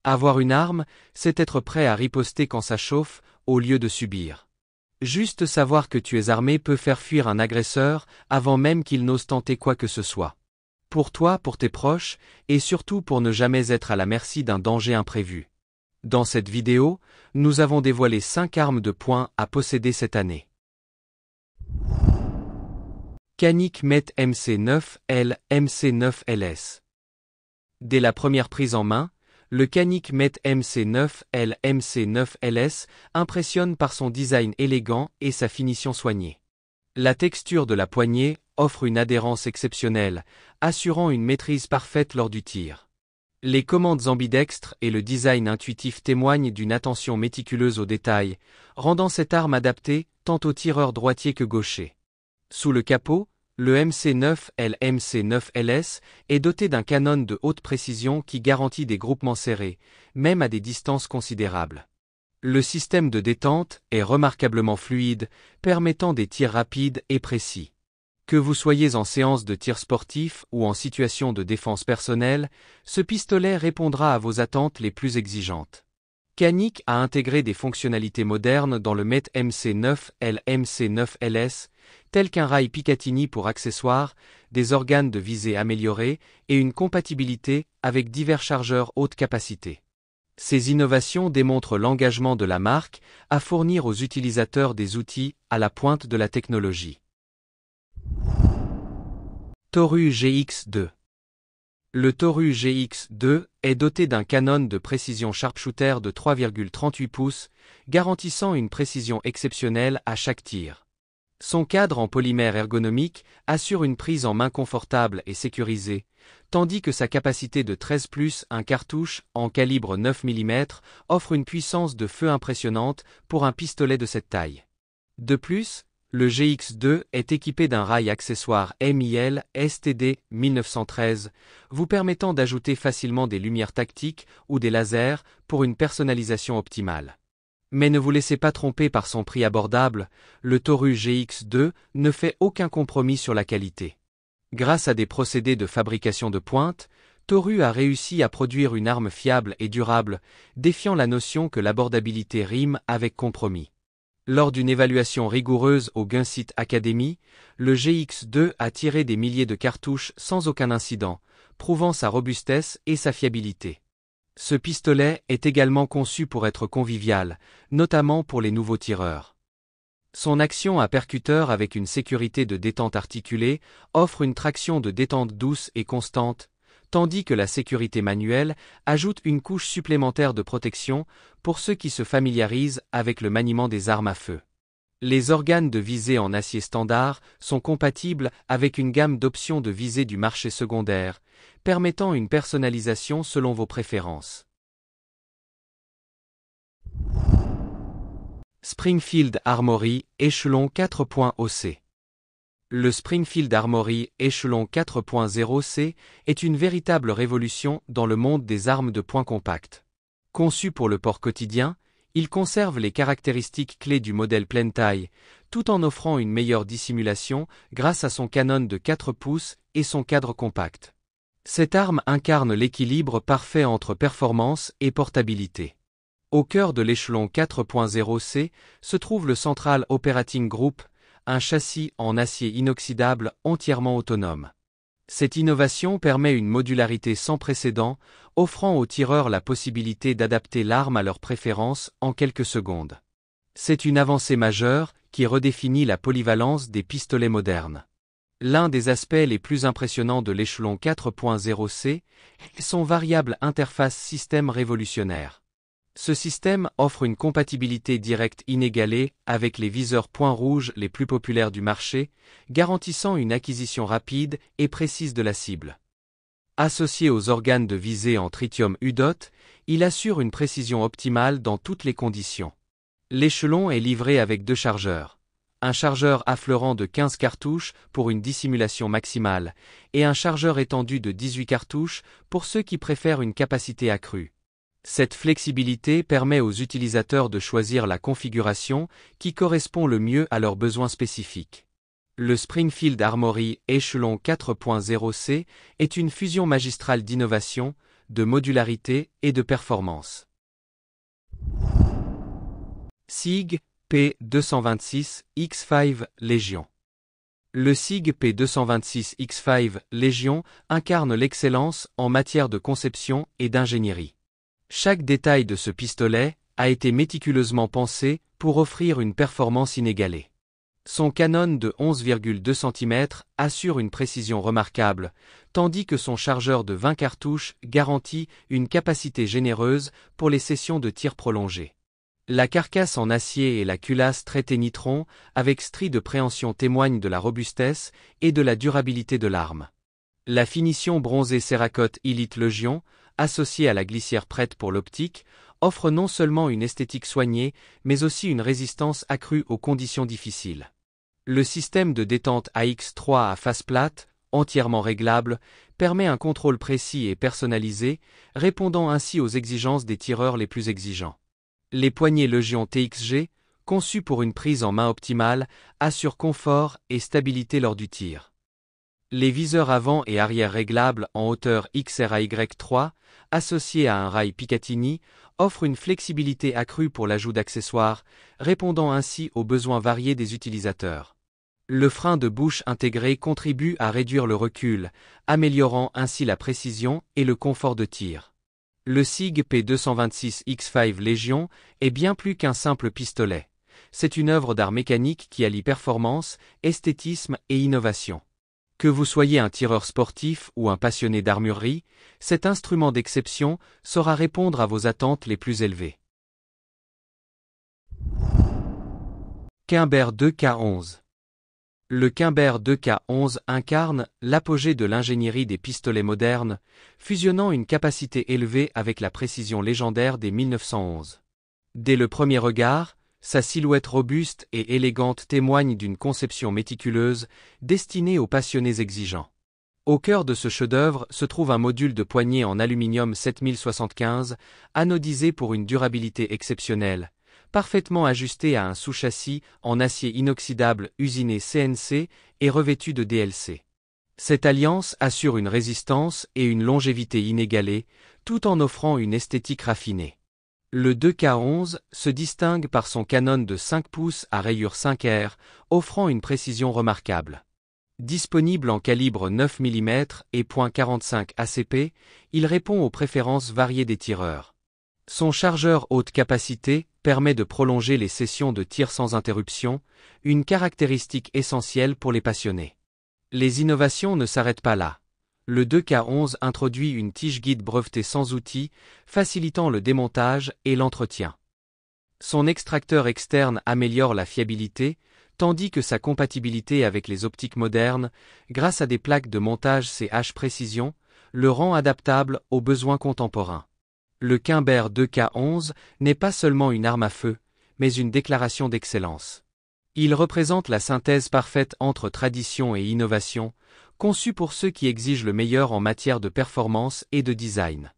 Avoir une arme, c'est être prêt à riposter quand ça chauffe, au lieu de subir. Juste savoir que tu es armé peut faire fuir un agresseur, avant même qu'il n'ose tenter quoi que ce soit. Pour toi, pour tes proches, et surtout pour ne jamais être à la merci d'un danger imprévu. Dans cette vidéo, nous avons dévoilé 5 armes de poing à posséder cette année. Canik Met MC9L MC9LS. Dès la première prise en main, le Canik Met MC9L MC9LS impressionne par son design élégant et sa finition soignée. La texture de la poignée offre une adhérence exceptionnelle, assurant une maîtrise parfaite lors du tir. Les commandes ambidextres et le design intuitif témoignent d'une attention méticuleuse aux détails, rendant cette arme adaptée tant aux tireurs droitiers que gauchers. Sous le capot, le MC9L MC9LS est doté d'un canon de haute précision qui garantit des groupements serrés, même à des distances considérables. Le système de détente est remarquablement fluide, permettant des tirs rapides et précis. Que vous soyez en séance de tir sportif ou en situation de défense personnelle, ce pistolet répondra à vos attentes les plus exigeantes. Canik a intégré des fonctionnalités modernes dans le Met MC9L MC9LS, tels qu'un rail Picatinny pour accessoires, des organes de visée améliorés et une compatibilité avec divers chargeurs haute capacité. Ces innovations démontrent l'engagement de la marque à fournir aux utilisateurs des outils à la pointe de la technologie. Toru GX2. Le Toru GX2 est doté d'un canon de précision sharpshooter de 3,38 pouces, garantissant une précision exceptionnelle à chaque tir. Son cadre en polymère ergonomique assure une prise en main confortable et sécurisée, tandis que sa capacité de 13+1 cartouches en calibre 9 mm offre une puissance de feu impressionnante pour un pistolet de cette taille. De plus, le GX2 est équipé d'un rail accessoire MIL STD 1913, vous permettant d'ajouter facilement des lumières tactiques ou des lasers pour une personnalisation optimale. Mais ne vous laissez pas tromper par son prix abordable, le Toru GX2 ne fait aucun compromis sur la qualité. Grâce à des procédés de fabrication de pointe, Toru a réussi à produire une arme fiable et durable, défiant la notion que l'abordabilité rime avec compromis. Lors d'une évaluation rigoureuse au Gunsight Academy, le GX2 a tiré des milliers de cartouches sans aucun incident, prouvant sa robustesse et sa fiabilité. Ce pistolet est également conçu pour être convivial, notamment pour les nouveaux tireurs. Son action à percuteur avec une sécurité de détente articulée offre une traction de détente douce et constante, tandis que la sécurité manuelle ajoute une couche supplémentaire de protection pour ceux qui se familiarisent avec le maniement des armes à feu. Les organes de visée en acier standard sont compatibles avec une gamme d'options de visée du marché secondaire, permettant une personnalisation selon vos préférences. Springfield Armory Échelon 4.0C. Le Springfield Armory Échelon 4.0C est une véritable révolution dans le monde des armes de poing compactes. Conçu pour le port quotidien, il conserve les caractéristiques clés du modèle pleine taille, tout en offrant une meilleure dissimulation grâce à son canon de 4 pouces et son cadre compact. Cette arme incarne l'équilibre parfait entre performance et portabilité. Au cœur de l'échelon 4.0C se trouve le Central Operating Group, un châssis en acier inoxydable entièrement autonome. Cette innovation permet une modularité sans précédent, offrant aux tireurs la possibilité d'adapter l'arme à leurs préférences en quelques secondes. C'est une avancée majeure qui redéfinit la polyvalence des pistolets modernes. L'un des aspects les plus impressionnants de l'échelon 4.0C est son variable interface système révolutionnaire. Ce système offre une compatibilité directe inégalée avec les viseurs points rouges les plus populaires du marché, garantissant une acquisition rapide et précise de la cible. Associé aux organes de visée en tritium UDOT, il assure une précision optimale dans toutes les conditions. L'échelon est livré avec 2 chargeurs. Un chargeur affleurant de 15 cartouches pour une dissimulation maximale, et un chargeur étendu de 18 cartouches pour ceux qui préfèrent une capacité accrue. Cette flexibilité permet aux utilisateurs de choisir la configuration qui correspond le mieux à leurs besoins spécifiques. Le Springfield Armory Échelon 4.0C est une fusion magistrale d'innovation, de modularité et de performance. SIG P226X5 Légion. Le SIG P226X5 Légion incarne l'excellence en matière de conception et d'ingénierie. Chaque détail de ce pistolet a été méticuleusement pensé pour offrir une performance inégalée. Son canon de 11,2 cm assure une précision remarquable, tandis que son chargeur de 20 cartouches garantit une capacité généreuse pour les sessions de tir prolongées. La carcasse en acier et la culasse traitée nitron avec stries de préhension témoignent de la robustesse et de la durabilité de l'arme. La finition bronzée Cerakote Elite Legion, associée à la glissière prête pour l'optique, offre non seulement une esthétique soignée, mais aussi une résistance accrue aux conditions difficiles. Le système de détente AX3 à face plate, entièrement réglable, permet un contrôle précis et personnalisé, répondant ainsi aux exigences des tireurs les plus exigeants. Les poignées Legion TXG, conçues pour une prise en main optimale, assurent confort et stabilité lors du tir. Les viseurs avant et arrière réglables en hauteur XRAY3, associés à un rail Picatinny, offrent une flexibilité accrue pour l'ajout d'accessoires, répondant ainsi aux besoins variés des utilisateurs. Le frein de bouche intégré contribue à réduire le recul, améliorant ainsi la précision et le confort de tir. Le SIG P226X5 Légion est bien plus qu'un simple pistolet. C'est une œuvre d'art mécanique qui allie performance, esthétisme et innovation. Que vous soyez un tireur sportif ou un passionné d'armurerie, cet instrument d'exception saura répondre à vos attentes les plus élevées. Quimber 2K11. Le Quimber 2K11 incarne l'apogée de l'ingénierie des pistolets modernes, fusionnant une capacité élevée avec la précision légendaire des 1911. Dès le premier regard, sa silhouette robuste et élégante témoigne d'une conception méticuleuse, destinée aux passionnés exigeants. Au cœur de ce chef-d'œuvre se trouve un module de poignée en aluminium 7075, anodisé pour une durabilité exceptionnelle, parfaitement ajusté à un sous-châssis en acier inoxydable usiné CNC et revêtu de DLC. Cette alliance assure une résistance et une longévité inégalées, tout en offrant une esthétique raffinée. Le 2K11 se distingue par son canon de 5 pouces à rayure 5R, offrant une précision remarquable. Disponible en calibre 9 mm et .45 ACP, il répond aux préférences variées des tireurs. Son chargeur haute capacité permet de prolonger les sessions de tir sans interruption, une caractéristique essentielle pour les passionnés. Les innovations ne s'arrêtent pas là. Le 2K11 introduit une tige guide brevetée sans outils, facilitant le démontage et l'entretien. Son extracteur externe améliore la fiabilité, tandis que sa compatibilité avec les optiques modernes, grâce à des plaques de montage CH Précision, le rend adaptable aux besoins contemporains. Le Quimber 2K11 n'est pas seulement une arme à feu, mais une déclaration d'excellence. Il représente la synthèse parfaite entre tradition et innovation, conçu pour ceux qui exigent le meilleur en matière de performance et de design.